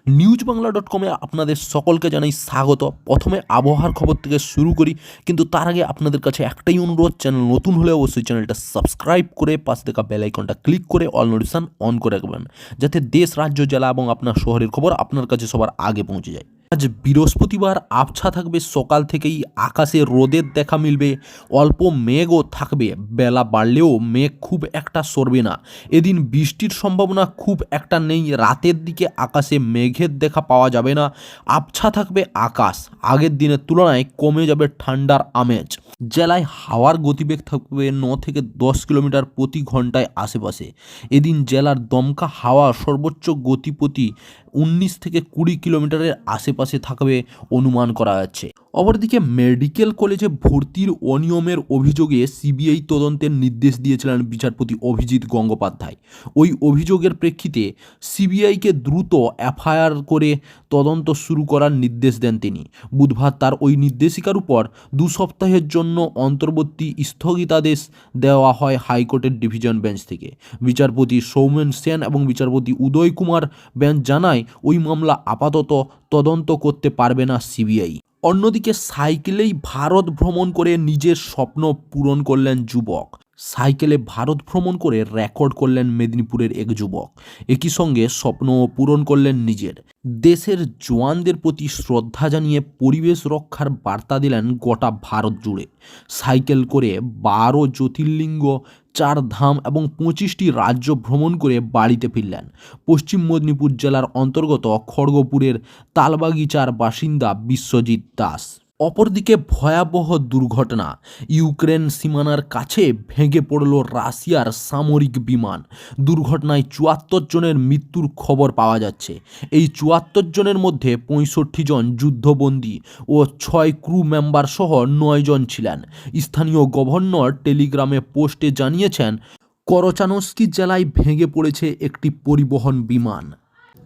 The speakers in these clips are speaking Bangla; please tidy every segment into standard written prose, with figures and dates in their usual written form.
নিউজবাংলা.কমে আপনাদের সকলকে জানাই স্বাগত। প্রথমে আবহাওয়ার খবর থেকে শুরু করি, কিন্তু তার আগে আপনাদের কাছে একটাই অনুরোধ, চ্যানেল নতুন হলে অবশ্যই চ্যানেলটা সাবস্ক্রাইব করে পাশে থাকা বেল আইকনটা ক্লিক করে অল নোটিফিকেশন অন করে রাখবেন, যাতে দেশ, রাজ্য, জেলা এবং আপনার শহরের খবর আপনার কাছে সবার আগে পৌঁছে যায়। আজ বৃহস্পতিবার, আবছা থাকবে সকাল থেকেই, আকাশে রোদের দেখা মিলবে, অল্প মেঘও থাকবে, বেলা বাড়লেও মেঘ খুব একটা সরবে না। এদিন বৃষ্টির সম্ভাবনা খুব একটা নেই, রাতের দিকে আকাশে মেঘের দেখা পাওয়া যাবে না, আবছা থাকবে আকাশ, আগের দিনের তুলনায় কমে যাবে ঠান্ডার আমেজ। জেলায় হাওয়ার গতিবেগ থাকবে 9 থেকে 10 কিলোমিটার প্রতি ঘন্টায় আশেপাশে। এদিন জেলার দমকা হাওয়া সর্বোচ্চ গতিপথি 19 থেকে 20 কিলোমিটারের আশেপাশে থাকবে অনুমান করা যাচ্ছে। অপরদিকে মেডিকেল কলেজে ভর্তির অনিয়মের অভিযোগে সিবিআই তদন্তের নির্দেশ দিয়েছিলেন বিচারপতি অভিজিৎ গঙ্গোপাধ্যায়। ওই অভিযোগের প্রেক্ষিতে সিবিআইকে দ্রুত এফআইআর করে তদন্ত শুরু করার নির্দেশ দেন তিনি। বুধবার তার ওই নির্দেশিকার উপর 2 সপ্তাহের জন্য অন্তর্বর্তী স্থগিতাদেশ দেওয়া হয় হাইকোর্টের ডিভিশন বেঞ্চ থেকে। বিচারপতি সৌমেন সেন এবং বিচারপতি উদয় কুমার বেঞ্চ জানায়, ওই মামলা আপাতত তদন্ত করতে পারবে না সিবিআই। অন্যদিকে সাইকেলেই ভারত ভ্রমণ করে নিজের স্বপ্ন পূরণ করলেন যুবক। সাইকেলে ভারত ভ্রমণ করে রেকর্ড করলেন মেদিনীপুরের এক যুবক। একই সঙ্গে স্বপ্ন পূরণ করলেন নিজের। দেশের জওয়ানদের প্রতি শ্রদ্ধা জানিয়ে পরিবেশ রক্ষার বার্তা দিলেন গোটা ভারত জুড়ে। সাইকেল করে 12 জ্যোতির্লিঙ্গ, 4 ধাম এবং 25টি রাজ্য ভ্রমণ করে বাড়িতে ফিরলেন। পশ্চিম মেদিনীপুর জেলার অন্তর্গত খড়গপুরের তালবাগিচার বাসিন্দা বিশ্বজিৎ দাস। অপরদিকে ভয়াবহ দুর্ঘটনা, ইউক্রেন সীমানার কাছে ভেঙে পড়ল রাশিয়ার সামরিক বিমান। দুর্ঘটনায় 74 জনের মৃত্যুর খবর পাওয়া যাচ্ছে। এই 74 জনের মধ্যে 65 জন যুদ্ধবন্দী ও 6 ক্রু মেম্বার সহ 9 জন ছিলেন। স্থানীয় গভর্নর টেলিগ্রামে পোস্টে জানিয়েছেন, করচানস্কি জেলায় ভেঙে পড়েছে একটি পরিবহন বিমান।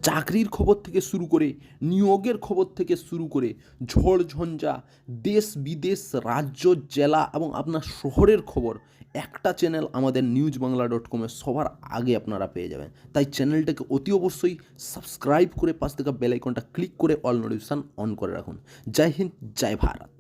চাকরির খবর থেকে শুরু করে, নিয়োগের খবর থেকে শুরু করে, ঝড়ঝঞ্ঝা, দেশ বিদেশ, রাজ্য, জেলা এবং আপনার শহরের খবর একটা চ্যানেল আমাদের নিউজবাংলা.কমে সবার আগে আপনারা পেয়ে যাবেন। তাই চ্যানেলটাকে অতি অবশ্যই সাবস্ক্রাইব করে পাশ থেকে বেল আইকনটা ক্লিক করে অল নোটিফিকেশন অন করে রাখুন। জয় হিন্দ, জয় ভারত।